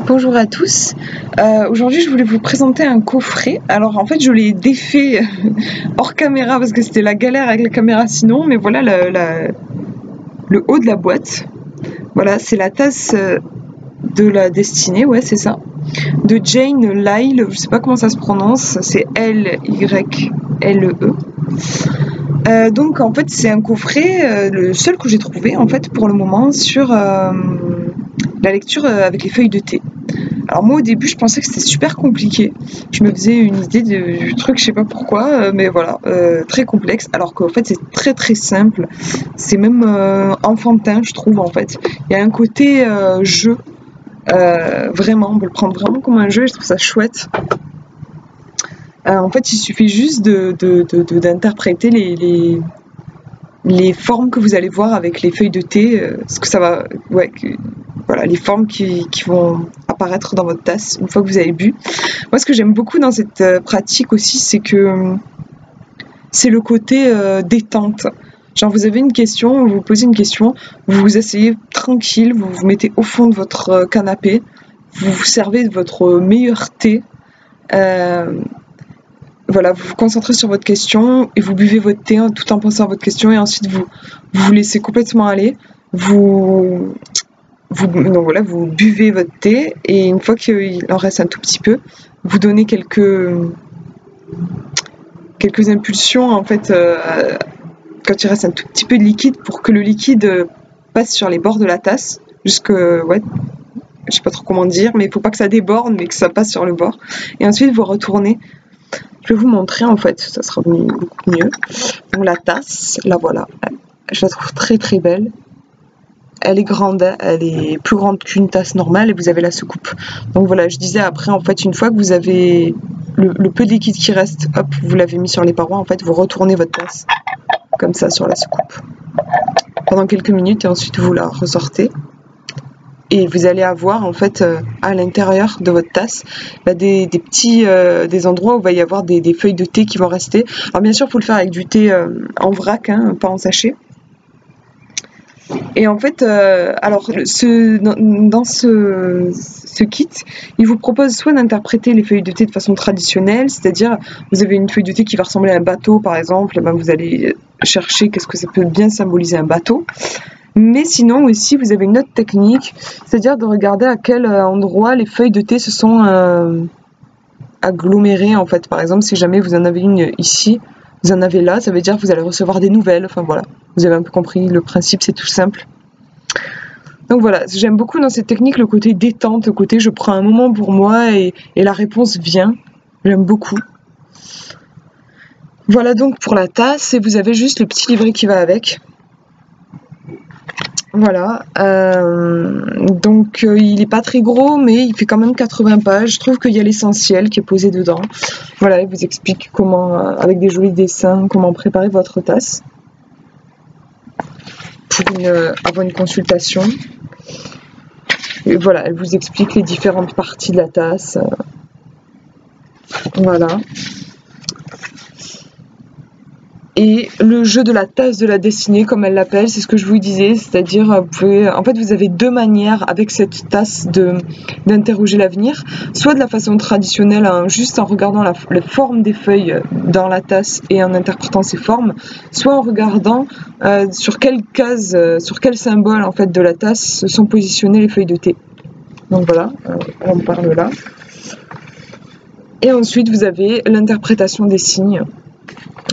Bonjour à tous. Aujourd'hui, je voulais vous présenter un coffret. Alors, en fait, je l'ai défait hors caméra parce que c'était la galère avec la caméra sinon. Mais voilà le haut de la boîte. Voilà, c'est la tasse de la destinée, ouais, c'est ça. De Jane Lyle, je sais pas comment ça se prononce. C'est L-Y-L-E. Donc, en fait, c'est un coffret, le seul que j'ai trouvé, en fait, pour le moment, sur la lecture avec les feuilles de thé. Alors moi au début je pensais que c'était super compliqué, je me faisais une idée du truc, je sais pas pourquoi, mais voilà, très complexe, alors qu'en fait c'est très très simple, c'est même enfantin je trouve en fait. Il y a un côté jeu, vraiment, on peut le prendre vraiment comme un jeu et je trouve ça chouette. En fait il suffit juste d'interpréter les formes que vous allez voir avec les feuilles de thé, ce que ça va, ouais, voilà, les formes qui vont apparaître dans votre tasse une fois que vous avez bu. Moi, ce que j'aime beaucoup dans cette pratique aussi, c'est que c'est le côté détente. Genre, vous avez une question, vous posez une question, vous vous asseyez tranquille, vous vous mettez au fond de votre canapé, vous vous servez de votre meilleur thé. Voilà, vous vous concentrez sur votre question et vous buvez votre thé tout en pensant à votre question et ensuite vous vous laissez complètement aller. Donc voilà, vous buvez votre thé et une fois qu'il en reste un tout petit peu, vous donnez quelques impulsions en fait quand il reste un tout petit peu de liquide pour que le liquide passe sur les bords de la tasse jusque, ouais, je sais pas trop comment dire, mais il faut pas que ça déborde mais que ça passe sur le bord. Et ensuite vous retournez. Je vais vous montrer en fait, ça sera beaucoup mieux. Donc la tasse, la voilà, je la trouve très très belle. Elle est grande, elle est plus grande qu'une tasse normale et vous avez la soucoupe. Donc voilà, je disais après en fait une fois que vous avez le peu de liquide qui reste, hop, vous l'avez mis sur les parois, en fait vous retournez votre tasse comme ça sur la soucoupe pendant quelques minutes et ensuite vous la ressortez. Et vous allez avoir en fait à l'intérieur de votre tasse des petits des endroits où il va y avoir des feuilles de thé qui vont rester. Alors bien sûr il faut le faire avec du thé en vrac, hein, pas en sachet. Et en fait, alors dans ce kit, il vous propose soit d'interpréter les feuilles de thé de façon traditionnelle, c'est-à-dire vous avez une feuille de thé qui va ressembler à un bateau par exemple, ben vous allez chercher qu'est-ce que ça peut bien symboliser un bateau. Mais sinon aussi vous avez une autre technique, c'est-à-dire de regarder à quel endroit les feuilles de thé se sont agglomérées en fait. Par exemple, si jamais vous en avez une ici, vous en avez là, ça veut dire que vous allez recevoir des nouvelles, enfin voilà. Vous avez un peu compris, le principe c'est tout simple. Donc voilà, j'aime beaucoup dans cette technique le côté détente, le côté je prends un moment pour moi et la réponse vient. J'aime beaucoup. Voilà donc pour la tasse et vous avez juste le petit livret qui va avec. Voilà, donc il n'est pas très gros mais il fait quand même 80 pages, je trouve qu'il y a l'essentiel qui est posé dedans. Voilà, il vous explique comment, avec des jolis dessins, comment préparer votre tasse pour avoir une consultation. Et voilà, elle vous explique les différentes parties de la tasse. Voilà. Et le jeu de la tasse de la destinée, comme elle l'appelle, c'est ce que je vous disais, c'est-à-dire, en fait, vous avez deux manières avec cette tasse d'interroger l'avenir, soit de la façon traditionnelle, hein, juste en regardant la forme des feuilles dans la tasse et en interprétant ces formes, soit en regardant sur quelle case, sur quel symbole en fait de la tasse sont positionnées les feuilles de thé. Donc voilà, on parle là. Et ensuite, vous avez l'interprétation des signes.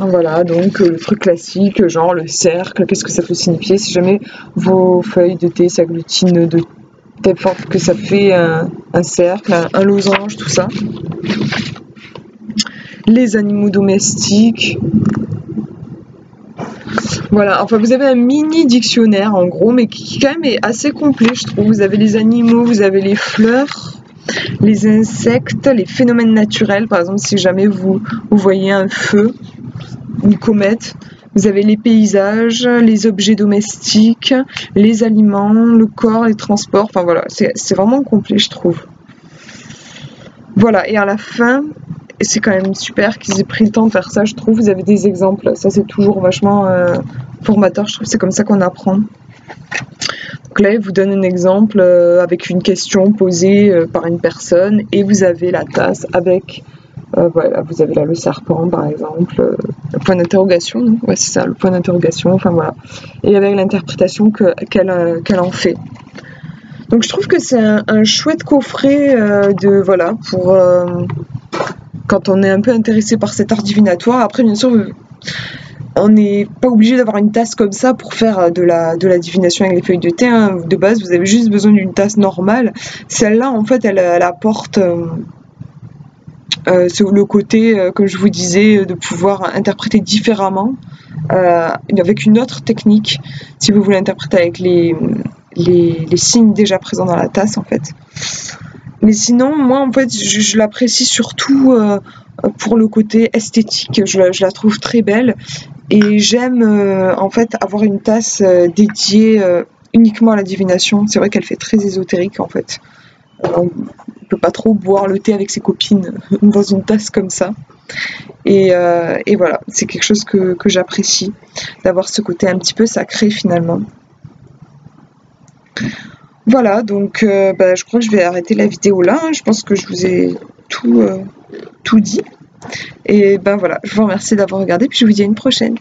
Voilà, donc le truc classique, genre le cercle, qu'est-ce que ça peut signifier si jamais vos feuilles de thé s'agglutinent de telle sorte que ça fait un cercle, un losange, tout ça. Les animaux domestiques. Voilà, enfin vous avez un mini dictionnaire en gros, mais qui quand même est assez complet je trouve. Vous avez les animaux, vous avez les fleurs, les insectes, les phénomènes naturels, par exemple si jamais vous voyez un feu, une comète, vous avez les paysages, les objets domestiques, les aliments, le corps, les transports, enfin voilà, c'est vraiment complet je trouve. Voilà, et à la fin, et c'est quand même super qu'ils aient pris le temps de faire ça je trouve, vous avez des exemples, ça c'est toujours vachement formateur, je trouve que c'est comme ça qu'on apprend. Donc là, il vous donne un exemple avec une question posée par une personne et vous avez la tasse avec, voilà, vous avez là le serpent par exemple, le point d'interrogation, non? Ouais, c'est ça, le point d'interrogation, enfin voilà. Et avec l'interprétation qu'elle en fait. Donc je trouve que c'est un chouette coffret voilà, pour quand on est un peu intéressé par cet art divinatoire. Après, bien sûr, on n'est pas obligé d'avoir une tasse comme ça pour faire de la divination avec les feuilles de thé, hein. De base, vous avez juste besoin d'une tasse normale. Celle-là, en fait, elle apporte le côté, comme je vous disais, de pouvoir interpréter différemment, avec une autre technique, si vous voulez interpréter avec les signes déjà présents dans la tasse, en fait. Mais sinon, moi, en fait, je l'apprécie surtout pour le côté esthétique. Je la trouve très belle. Et j'aime en fait avoir une tasse dédiée uniquement à la divination. C'est vrai qu'elle fait très ésotérique en fait. On ne peut pas trop boire le thé avec ses copines dans une tasse comme ça. Et voilà, c'est quelque chose que j'apprécie, d'avoir ce côté un petit peu sacré finalement. Voilà, donc je crois que je vais arrêter la vidéo là. Je pense que je vous ai tout dit. Et voilà, je vous remercie d'avoir regardé, puis je vous dis à une prochaine.